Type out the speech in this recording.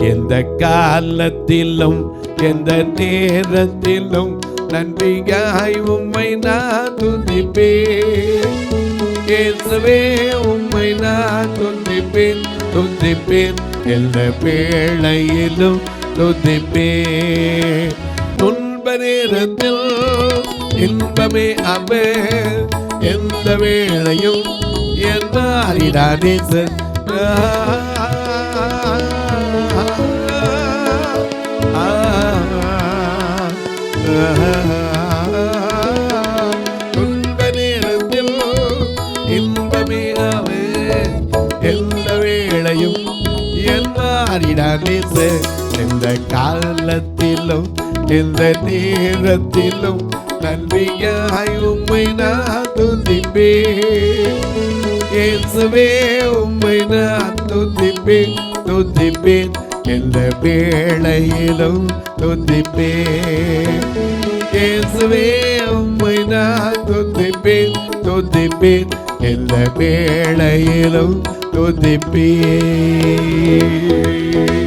எந்த காலத்திலும் எந்த நேரத்திலும் நன்றியாய் உம்மை நான் துதிப்பேன். இயேசுவே உம்மை நான் துதிப்பேன் துதிப்பேன், எந்த வேளையிலும் துதிப்பேன். துன்ப நேரத்தில் இன்பமே அவர், எந்த வேளையும் என் மாறிடாதே துன்ப நேரத்தில் இன்பமே அவர், எந்த வேளையும் என் மாறிடாதே. எந்த காலத்திலும் எந்த நேரத்திலும் நன்றியாய் உம்மை நான் துதிப்பேன். இயேசுவே உம்மை நான் துதிப்பேன் துதிப்பேன், எந்த வேளையிலும் துதிப்பேன். இயேசுவே உம்மை நான் துதிப்பேன் துதிப்பேன், எந்த வேளையிலும் துதிப்பேன்.